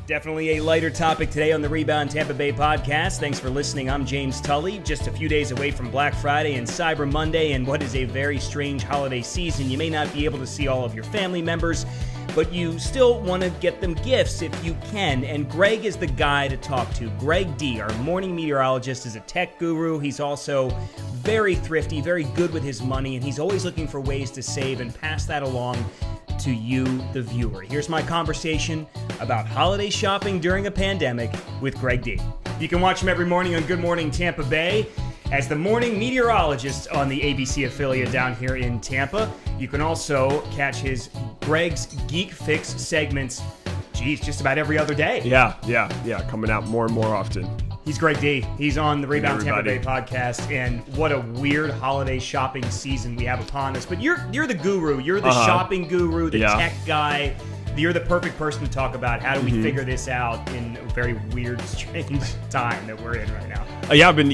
Definitely a lighter topic today on the Rebound Tampa Bay podcast. Thanks for listening. I'm James Tully. Just a few days away from Black Friday and Cyber Monday and what is a very strange holiday season. You may not be able to see all of your family members, but you still want to get them gifts if you can. And Greg is the guy to talk to. Greg D., our morning meteorologist, is a tech guru. He's also very thrifty, very good with his money, and he's always looking for ways to save and pass that along to you, the viewer. Here's my conversation about holiday shopping during a pandemic with Greg D. You can watch him every morning on Good Morning Tampa Bay as the morning meteorologist on the ABC affiliate down here in Tampa. You can also catch his Greg's Geek Fix segments, just about every other day. Yeah, coming out more and more often. He's Greg D. He's on the Rebound Tampa Bay podcast, and what a weird holiday shopping season we have upon us. But you're the guru. You're the shopping guru, the tech guy. You're the perfect person to talk about how do we figure this out in a very weird, strange time that we're in right now. Yeah, I've been,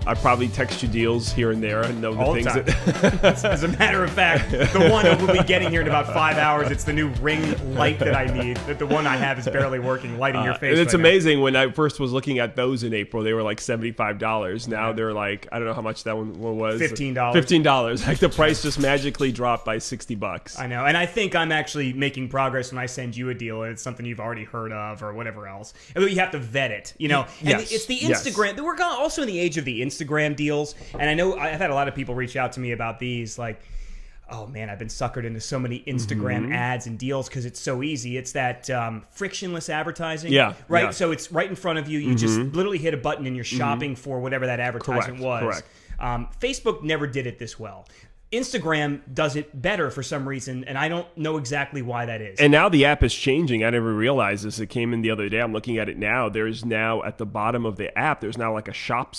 I probably text you deals here and there and know the things that... As a matter of fact, the one that we'll be getting here in about 5 hours, it's the new ring light that I need. That the one I have is barely working, lighting your face. And it's right amazing. now. When I first was looking at those in April, they were like $75. Now they're like, I don't know how much that one was. $15. $15. Like the price just magically dropped by $60. I know. And I think I'm actually making progress when I send you a deal and it's something you've already heard of or whatever else. And you have to vet it, And it's the Instagram. We're also in the age of the Instagram deals, and I know I've had a lot of people reach out to me about these, like, oh man, I've been suckered into so many Instagram ads and deals because it's so easy. It's that frictionless advertising, right? Yeah. So it's right in front of you. You just literally hit a button and you're shopping for whatever that advertisement was. Correct. Facebook never did it this well. Instagram does it better for some reason, and I don't know exactly why that is. And now the app is changing. I never realized this. It came in the other day. I'm looking at it now. There's now at the bottom of the app, there's now like a shop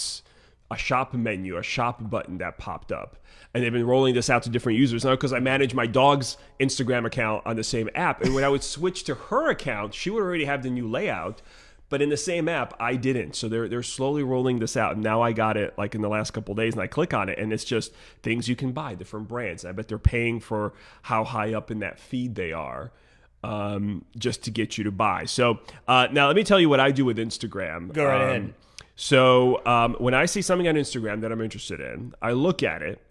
menu, a shop button that popped up. And they've been rolling this out to different users now because I manage my dog's Instagram account on the same app. And when I would switch to her account, she would already have the new layout. But in the same app, I didn't. So they're slowly rolling this out. And now I got it like in the last couple of days, and I click on it, and it's just things you can buy, different brands. I bet they're paying for how high up in that feed they are just to get you to buy. So now let me tell you what I do with Instagram. Go right ahead. So when I see something on Instagram that I'm interested in, I look at it,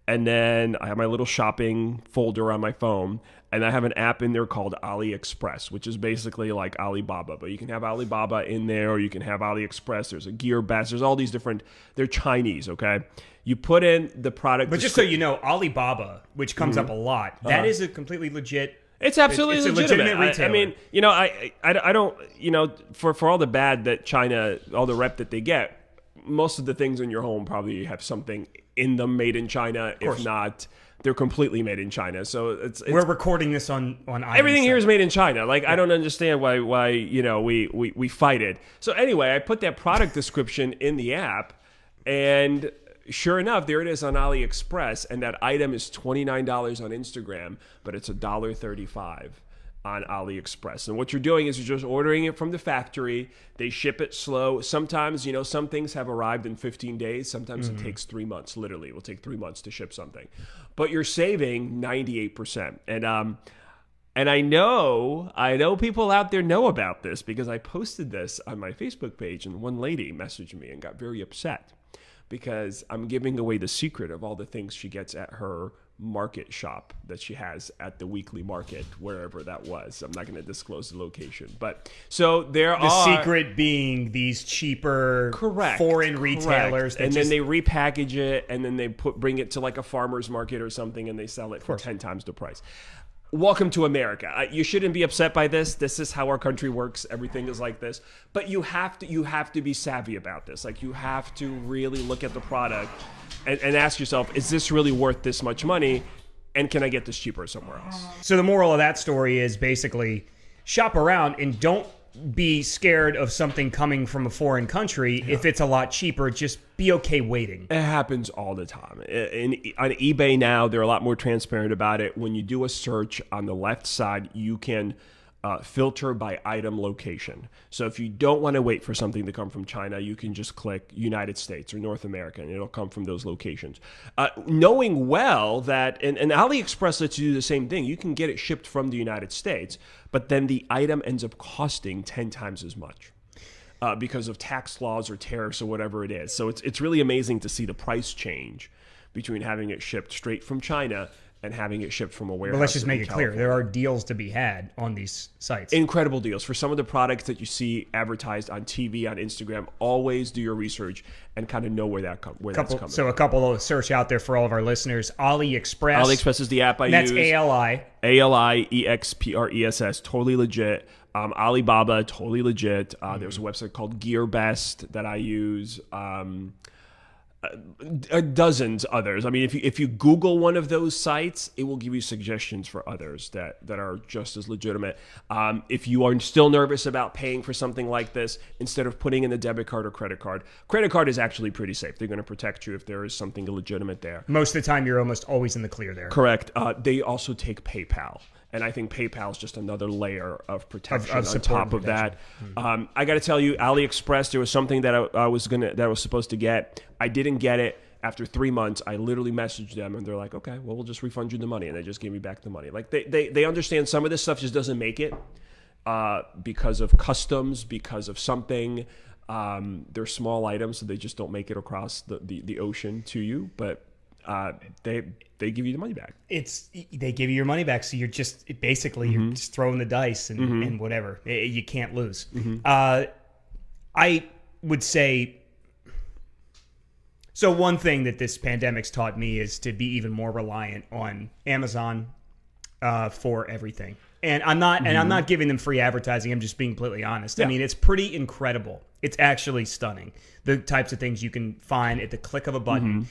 and then I have my little shopping folder on my phone, and I have an app in there called AliExpress, which is basically like Alibaba. But you can have Alibaba in there, or you can have AliExpress. There's a Gear Best. There's all these different, they're Chinese, okay? You put in the product. But just so you know, Alibaba, which comes up a lot, that is a completely legit. It's absolutely it's legitimate. A legitimate retailer. I mean, I don't, for all the bad that China, all the rep that they get, most of the things in your home probably have something in them made in China. If not, they're completely made in China. So it's we're recording this on everything here is made in China. Like, I don't understand why we fight it. So anyway, I put that product description in the app, and sure enough, there it is on AliExpress, and that item is $29 on Instagram, but it's $1.35 on AliExpress. And what you're doing is you're just ordering it from the factory. They ship it slow. Sometimes, some things have arrived in 15 days. Sometimes it takes 3 months. Literally, it will take 3 months to ship something. But you're saving 98%. And I know people out there know about this because I posted this on my Facebook page, and one lady messaged me and got very upset because I'm giving away the secret of all the things she gets at her market shop that she has at the weekly market, wherever that was. I'm not going to disclose the location. But so the secret being these cheaper foreign retailers. And then they repackage it, and then they bring it to like a farmer's market or something, and they sell it for 10 times the price. Welcome to America. You shouldn't be upset by this. This is how our country works. Everything is like this. But you have to be savvy about this. Like, you have to really look at the product and ask yourself, is this really worth this much money? And can I get this cheaper somewhere else? So the moral of that story is basically shop around and don't be scared of something coming from a foreign country. If it's a lot cheaper, just be okay waiting. It happens all the time. On eBay now, they're a lot more transparent about it. When you do a search on the left side, you can filter by item location. So if you don't want to wait for something to come from China, you can just click United States or North America, and it'll come from those locations. Knowing well that, and AliExpress lets you do the same thing. You can get it shipped from the United States, but then the item ends up costing 10 times as much. Because of tax laws or tariffs or whatever it is. So it's really amazing to see the price change between having it shipped straight from China and having it shipped from a warehouse. But let's just make it California. clear. There are deals to be had on these sites. Incredible deals. For some of the products that you see advertised on TV, on Instagram, always do your research and kind of know where that's coming So a couple of search out there for all of our listeners. AliExpress. AliExpress is the app I use. That's ALI. ALIEXPRESS. Totally legit. Alibaba, totally legit. There's a website called GearBest that I use. Dozens others. I mean, if you Google one of those sites, it will give you suggestions for others that are just as legitimate. If you are still nervous about paying for something like this, instead of putting in a debit card or credit card is actually pretty safe. They're going to protect you if there is something illegitimate there. Most of the time, you're almost always in the clear there. Correct. They also take PayPal. And I think PayPal is just another layer of protection on top of that. I got to tell you, AliExpress, there was something that I was supposed to get. I didn't get it. After 3 months, I literally messaged them, and they're like, "Okay, well, we'll just refund you the money," and they just gave me back the money. Like they understand some of this stuff just doesn't make it because of customs, because of something. They're small items, so they just don't make it across the ocean to you, but. They give you the money back. They give you your money back, so you're just basically you're just throwing the dice and whatever. You can't lose. I would say. So one thing that this pandemic's taught me is to be even more reliant on Amazon for everything. And I'm not giving them free advertising. I'm just being completely honest. Yeah. I mean, it's pretty incredible. It's actually stunning. The types of things you can find at the click of a button.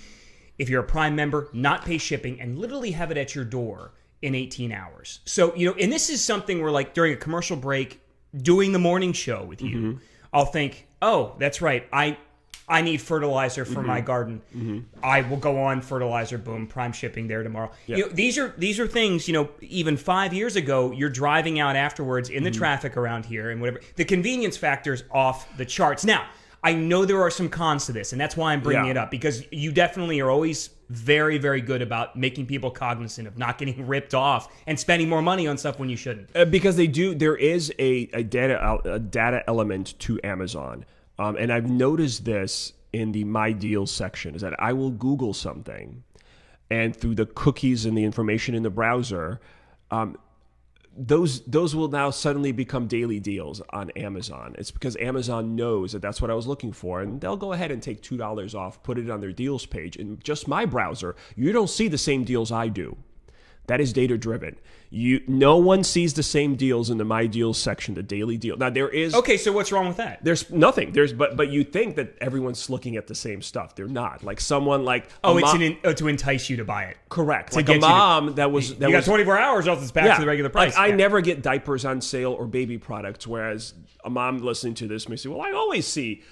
If you're a Prime member, not pay shipping, and literally have it at your door in 18 hours. So, and this is something where, like, during a commercial break, doing the morning show with you, I'll think, oh, that's right, I need fertilizer for my garden. I will go on fertilizer, boom, Prime shipping there tomorrow. Yeah. These are things, even 5 years ago, you're driving out afterwards in the traffic around here and whatever. The convenience factor's off the charts. Now, I know there are some cons to this, and that's why I'm bringing it up, because you definitely are always very, very good about making people cognizant of not getting ripped off and spending more money on stuff when you shouldn't. Because they do. There is a data element to Amazon, and I've noticed this in the My Deals section, is that I will Google something, and through the cookies and the information in the browser, those will now suddenly become daily deals on Amazon. It's because Amazon knows that that's what I was looking for, and they'll go ahead and take $2 off, put it on their deals page. In just my browser, you don't see the same deals I do. That is data driven. No one sees the same deals in the My Deals section, the daily deal. Now there is Okay, so what's wrong with that? There's nothing. But you think that everyone's looking at the same stuff. They're not. Like someone like it's to entice you to buy it. Correct. To Like get a mom that was you got 24 hours off this back to the regular price. Like I never get diapers on sale or baby products, whereas a mom listening to this may say, well, I always see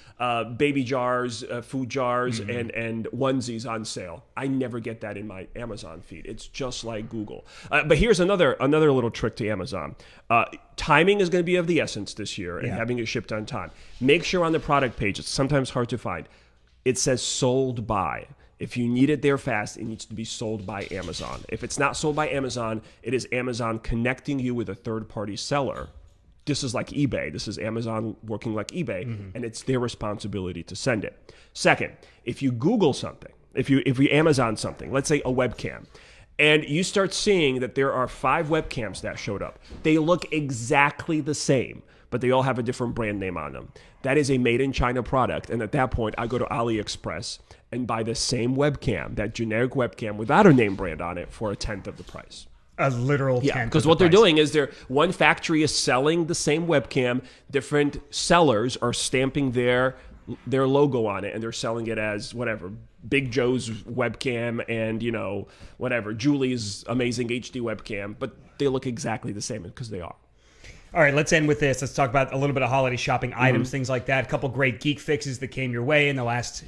baby jars, food jars, and onesies on sale. I never get that in my Amazon feed. It's just like Google. But here's another little trick to Amazon. Timing is going to be of the essence this year, and having it shipped on time. Make sure on the product page, it's sometimes hard to find, it says sold by. If you need it there fast, it needs to be sold by Amazon. If it's not sold by Amazon, it is Amazon connecting you with a third-party seller. This is like eBay. This is Amazon working like eBay, and it's their responsibility to send it. Second, if you Google something, if you Amazon something, let's say a webcam, and you start seeing that there are 5 webcams that showed up. They look exactly the same, but they all have a different brand name on them. That is a made in China product. And at that point, I go to AliExpress and buy the same webcam, that generic webcam without a name brand on it, for a tenth of the price. A literal 10th. Yeah, because what they're doing is one factory is selling the same webcam. Different sellers are stamping their logo on it, and they're selling it as whatever, Big Joe's webcam and whatever, Julie's amazing HD webcam, but they look exactly the same because they are. All right, let's end with this. Let's talk about a little bit of holiday shopping items, things like that. A couple great geek fixes that came your way in the last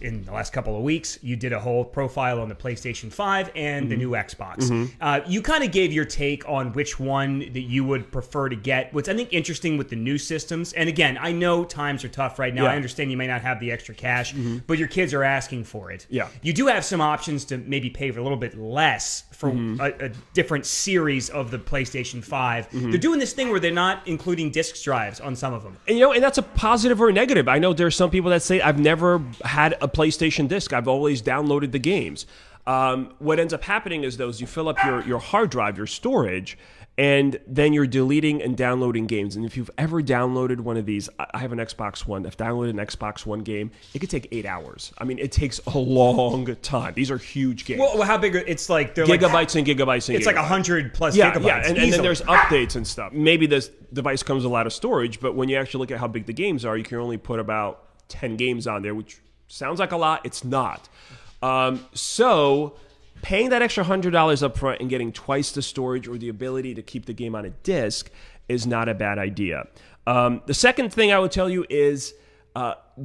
couple of weeks. You did a whole profile on the PlayStation 5 and the new Xbox. You kind of gave your take on which one that you would prefer to get. What's I think interesting with the new systems, and again, I know times are tough right now. Yeah. I understand you may not have the extra cash, but your kids are asking for it. Yeah. You do have some options to maybe pay for a little bit less for a different series of the PlayStation 5. They're doing this thing where they're not including disk drives on some of them. And that's a positive or a negative. I know there's some people that say, I've never had a PlayStation disc. I've always downloaded the games. What ends up happening is you fill up your hard drive, your storage, and then you're deleting and downloading games. And if you've ever downloaded one of these, I have an Xbox One. I've downloaded an Xbox One game. It could take 8 hours. I mean, it takes a long time. These are huge games. Well, how big? It's like they're gigabytes and gigabytes and it's gigabytes. like 100 plus Yeah, gigabytes. and then there's updates and stuff. Maybe this device comes with a lot of storage, but when you actually look at how big the games are, you can only put about 10 games on there, which sounds like a lot. It's not. So paying that extra $100 up front and getting twice the storage or the ability to keep the game on a disc is not a bad idea. The second thing I would tell you is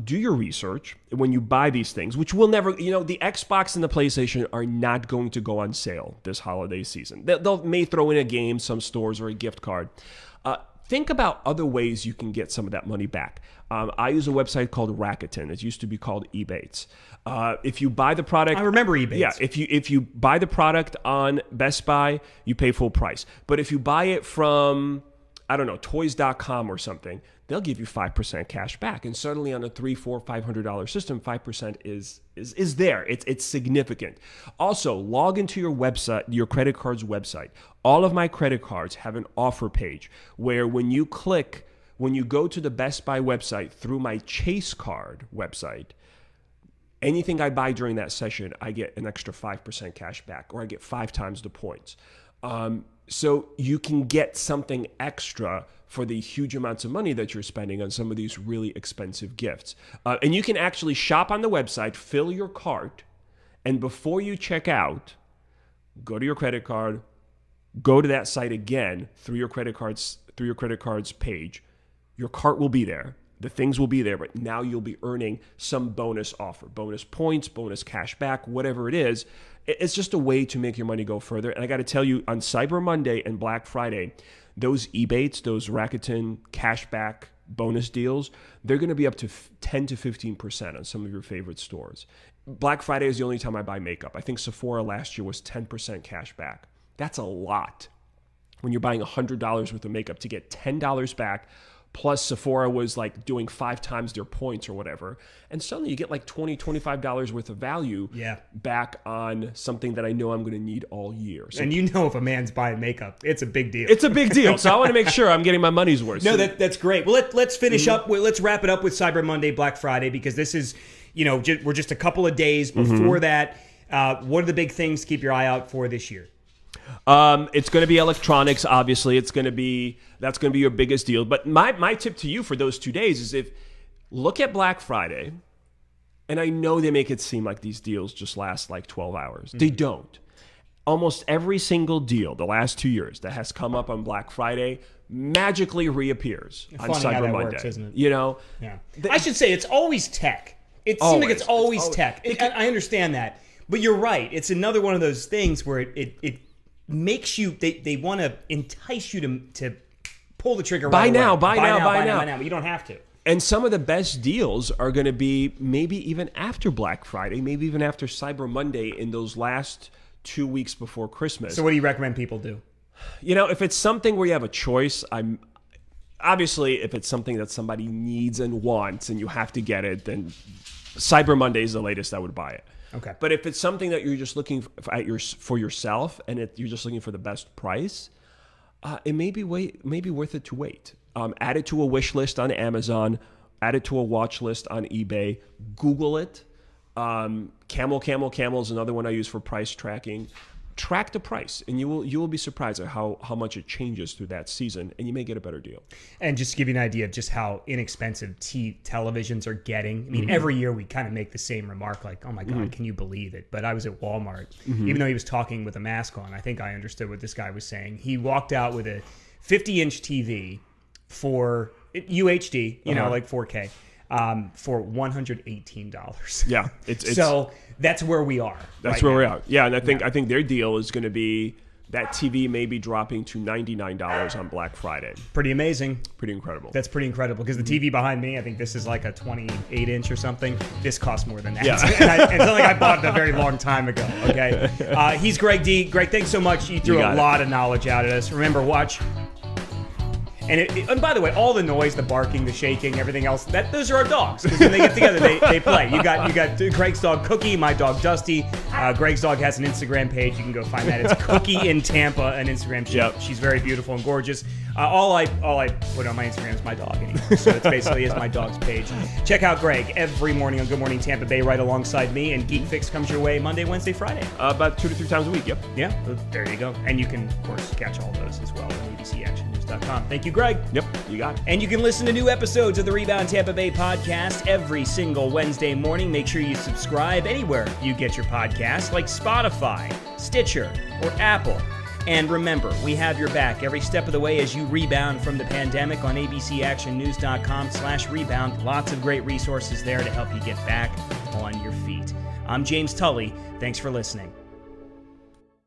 do your research when you buy these things, which will never, the Xbox and the PlayStation are not going to go on sale this holiday season. They'll may throw in a game, some stores, or a gift card. Think about other ways you can get some of that money back. I use a website called Rakuten. It used to be called Ebates. If you buy the product, I remember Ebates. Yeah, if you buy the product on Best Buy, you pay full price. But if you buy it from, I don't know, toys.com or something, they'll give you 5% cash back. And suddenly on a $300, $400, $500 system, 5% is there. It's significant. Also, log into your website, your credit card's website. All of my credit cards have an offer page where when you go to the Best Buy website through my Chase card website, anything I buy during that session, I get an extra 5% cash back, or I get 5 times the points. So you can get something extra for the huge amounts of money that you're spending on some of these really expensive gifts. And you can actually shop on the website, fill your cart, and before you check out, go to your credit card, go to that site again through your credit card's page. Your cart will be there. The things will be there, but now you'll be earning some bonus offer, bonus points, bonus cash back, whatever it is. It's just a way to make your money go further. And I got to tell you, on Cyber Monday and Black Friday, those Ebates, those Rakuten cashback bonus deals, they're going to be up to 10 to 15% on some of your favorite stores. Black Friday is the only time I buy makeup. I think Sephora last year was 10% cash back. That's a lot. When you're buying $100 worth of makeup to get $10 back, plus Sephora was like doing 5 times their points or whatever. And suddenly you get like $20, $25 worth of value back on something that I know I'm going to need all year. So, and if a man's buying makeup, it's a big deal. It's a big deal. So I want to make sure I'm getting my money's worth. No, that's great. Well, let's finish up. Let's wrap it up with Cyber Monday, Black Friday, because this is, we're just a couple of days before that. What are the big things to keep your eye out for this year? It's going to be electronics, obviously. That's going to be your biggest deal. But my tip to you for those 2 days is look at Black Friday, and I know they make it seem like these deals just last like 12 hours. Mm-hmm. They don't. Almost every single deal the last 2 years that has come up on Black Friday magically reappears on Cyber Monday. Works, isn't it? Yeah. I should say it's always tech. It seems like it's always tech. I understand that. But you're right. It's another one of those things where it makes you, they want to entice you to pull the trigger buy right now, away. Buy now. But you don't have to. And some of the best deals are going to be maybe even after Black Friday, maybe even after Cyber Monday in those last 2 weeks before Christmas. So what do you recommend people do? If it's something where you have a choice, obviously if it's something that somebody needs and wants and you have to get it, then Cyber Monday is the latest I would buy it. Okay. But if it's something that you're just looking for yourself and you're just looking for the best price, it may be worth it to wait. Add it to a wish list on Amazon. Add it to a watch list on eBay. Google it. Camel is another one I use for price tracking. Track the price, and you will be surprised at how much it changes through that season, and you may get a better deal. And just to give you an idea of just how inexpensive televisions are getting, I mean, every year we kind of make the same remark, like, oh my God, can you believe it? But I was at Walmart, even though he was talking with a mask on, I think I understood what this guy was saying. He walked out with a 50-inch TV, for UHD, like 4K, for $118. Yeah, it's so that's where we are. That's where we're at. Yeah, and I think their deal is going to be that TV may be dropping to $99 on Black Friday. Pretty amazing. Pretty incredible. That's pretty incredible because the TV behind me, I think this is like a 28-inch or something. This costs more than that. Yeah. and something I bought it a very long time ago. Okay. He's Greg D. Greg, thanks so much. You threw a lot of knowledge out at us. Remember, watch. And by the way, all the noise, the barking, the shaking, everything else, those are our dogs. Because when they get together, they play. You got Greg's dog Cookie, my dog Dusty. Greg's dog has an Instagram page. You can go find that. It's Cookie in Tampa, an Instagram. She's very beautiful and gorgeous. All I put on my Instagram is my dog anymore. So it basically is my dog's page. Check out Greg every morning on Good Morning Tampa Bay right alongside me. And Geek Fix comes your way Monday, Wednesday, Friday. About 2 to 3 times a week, yep. Yeah, there you go. And you can, of course, catch all those as well on abcactionnews.com. Thank you, Greg. Yep, you got it. And you can listen to new episodes of the Rebound Tampa Bay podcast every single Wednesday morning. Make sure you subscribe anywhere you get your podcasts, like Spotify, Stitcher, or Apple. And remember, we have your back every step of the way as you rebound from the pandemic on abcactionnews.com/rebound. Lots of great resources there to help you get back on your feet. I'm James Tully. Thanks for listening.